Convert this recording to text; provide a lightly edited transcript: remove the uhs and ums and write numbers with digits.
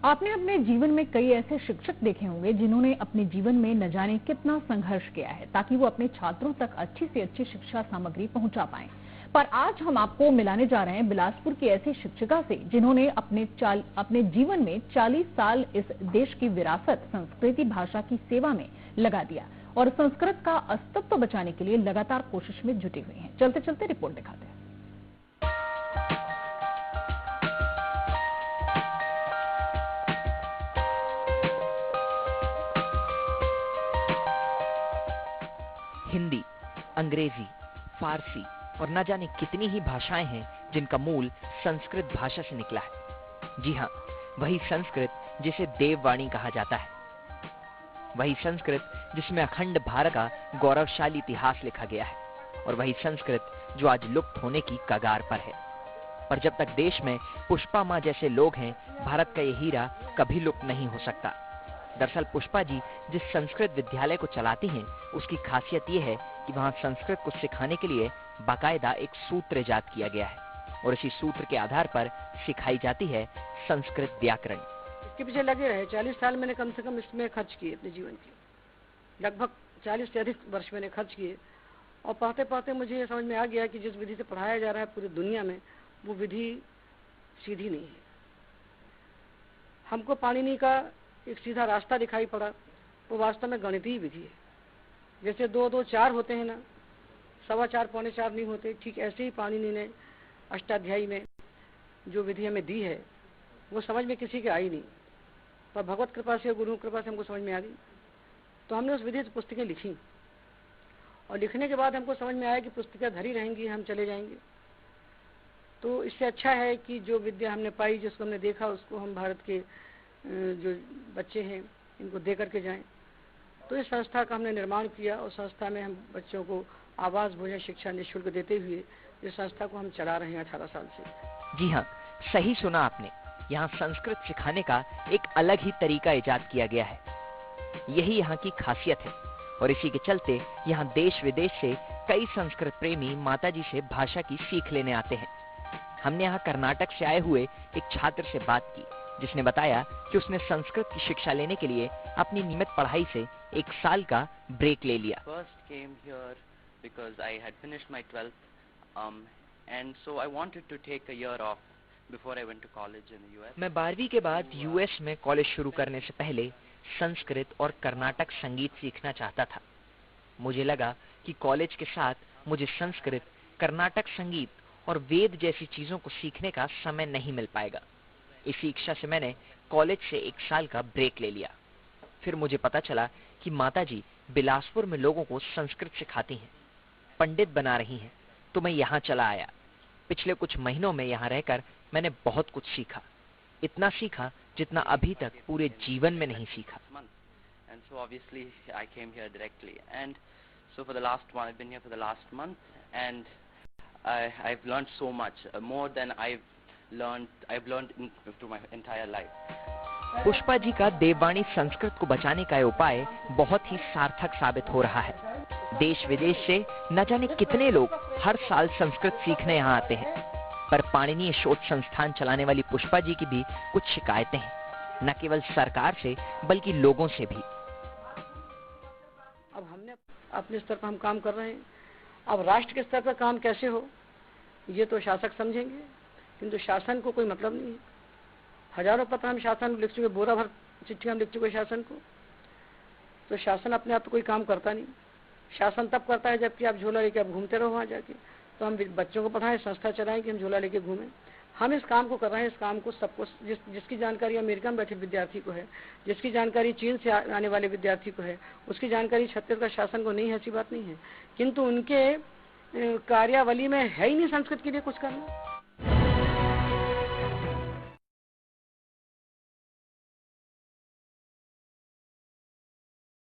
आपने अपने जीवन में कई ऐसे शिक्षक देखे होंगे जिन्होंने अपने जीवन में न जाने कितना संघर्ष किया है ताकि वो अपने छात्रों तक अच्छी से अच्छी शिक्षा सामग्री पहुंचा पाएं। पर आज हम आपको मिलाने जा रहे हैं बिलासपुर की ऐसी शिक्षिका से जिन्होंने अपने जीवन में 40 साल इस देश की विरासत संस्कृति भाषा की सेवा में लगा दिया और संस्कृत का अस्तित्व बचाने के लिए लगातार कोशिश में जुटी हुई हैं। चलते चलते रिपोर्ट दिखाते हैं। हिंदी, अंग्रेजी, फारसी और न जाने कितनी ही भाषाएं हैं जिनका मूल संस्कृत भाषा से निकला है। जी हाँ, वही संस्कृत जिसे देववाणी कहा जाता है, वही संस्कृत जिसमें अखंड भारत का गौरवशाली इतिहास लिखा गया है और वही संस्कृत जो आज लुप्त होने की कगार पर है। पर जब तक देश में पुष्पा माँ जैसे लोग हैं, भारत का ये हीरा कभी लुप्त नहीं हो सकता। दरअसल पुष्पा जी जिस संस्कृत विद्यालय को चलाती हैं, उसकी खासियत ये है कि वहाँ संस्कृत को सिखाने के लिए बाकायदा एक सूत्र इजाद किया गया है और इसी सूत्र के आधार पर सिखाई जाती है संस्कृत व्याकरण। इसके पीछे लगे रहे 40 साल मैंने कम से कम इसमें खर्च किए अपने जीवन के, लगभग 40 से अधिक वर्ष मैंने खर्च किए और पढ़ते पढ़ते मुझे ये समझ में आ गया कि जिस विधि से पढ़ाया जा रहा है पूरी दुनिया में, वो विधि सीधी नहीं है। हमको पाणिनि का एक सीधा रास्ता दिखाई पड़ा, वो वास्तव में गणितीय विधि है। जैसे 2 2 4 होते हैं ना, 4.25 4 नहीं होते, ठीक ऐसे ही पाणिनि ने अष्टाध्यायी में जो विधि हमें दी है वो समझ में किसी के आई नहीं, पर भगवत कृपा से, गुरु कृपा से हमको समझ में आ गई। तो हमने उस विधि से पुस्तकें लिखी और लिखने के बाद हमको समझ में आया कि पुस्तकें धरी रहेंगी, हम चले जाएंगे। तो इससे अच्छा है कि जो विद्या हमने पाई, जिसको हमने देखा, उसको हम भारत के जो बच्चे हैं इनको दे करके जाएं। तो इस संस्था का हमने निर्माण किया और संस्था में हम बच्चों को आवास, भोजन, शिक्षा निःशुल्क देते हुए इस संस्था को हम चला रहे हैं 18 साल से। जी हाँ, सही सुना आपने। यहाँ संस्कृत सिखाने का एक अलग ही तरीका इजाद किया गया है। यही यहाँ की खासियत है और इसी के चलते यहाँ देश विदेश से कई संस्कृत प्रेमी माताजी से भाषा की सीख लेने आते हैं। हमने यहाँ कर्नाटक से आए हुए एक छात्र से बात की जिसने बताया कि उसने संस्कृत की शिक्षा लेने के लिए अपनी नियमित पढ़ाई से 1 साल का ब्रेक ले लिया। First came here because I had finished my 12th and so I wanted to take a year off before I went to college in the US. मैं 12वीं के बाद यूएस में कॉलेज शुरू करने से पहले संस्कृत और कर्नाटक संगीत सीखना चाहता था। मुझे लगा कि कॉलेज के साथ मुझे संस्कृत, कर्नाटक संगीत और वेद जैसी चीजों को सीखने का समय नहीं मिल पाएगा। इसी इच्छा से मैंने कॉलेज से 1 साल का ब्रेक ले लिया। फिर मुझे पता चला कि माताजी बिलासपुर में लोगों को संस्कृत सिखाती हैं, पंडित बना रही हैं, तो मैं यहाँ चला आया। पिछले कुछ महीनों में यहाँ रहकर मैंने बहुत कुछ सीखा, इतना सीखा जितना अभी तक पूरे जीवन में नहीं सीखा। And so obviously I came here directly and so for the last one I've been here for the last month and I've learned so much more than I've learned through my entire life. Pushpa ji का देववाणी संस्कृत को बचाने का उपाय बहुत ही सार्थक साबित हो रहा है। देश विदेश से न जाने कितने लोग हर साल संस्कृत सीखने यहाँ आते हैं। पर पाणिनि शोध संस्थान चलाने वाली पुष्पा जी की भी कुछ शिकायतें हैं, न केवल सरकार से बल्कि लोगों से भी। अब हमने अपने स्तर पर हम काम कर रहे हैं, अब राष्ट्र के स्तर पर काम कैसे हो ये तो शासक समझेंगे, किंतु शासन को कोई मतलब नहीं है। हजारों पत्र हम शासन लिख चुके, बोरा भर चिट्ठी हम लिख चुके शासन को, तो शासन अपने आप तो कोई काम करता नहीं। शासन तब करता है जबकि आप झोला लेके आप घूमते रहो वहाँ जाके। तो हम बच्चों को पढ़ाएं, संस्था चलाएं कि हम झोला लेके घूमें। हम इस काम को कर रहे हैं। इस काम को सबको, जिसकी जानकारी अमेरिका में बैठे विद्यार्थी को है, जिसकी जानकारी चीन से आने वाले विद्यार्थी को है, उसकी जानकारी छत्तीसगढ़ शासन को नहीं है, ऐसी बात नहीं है, किंतु उनके कार्यावली में है ही नहीं संस्कृत के लिए कुछ करना।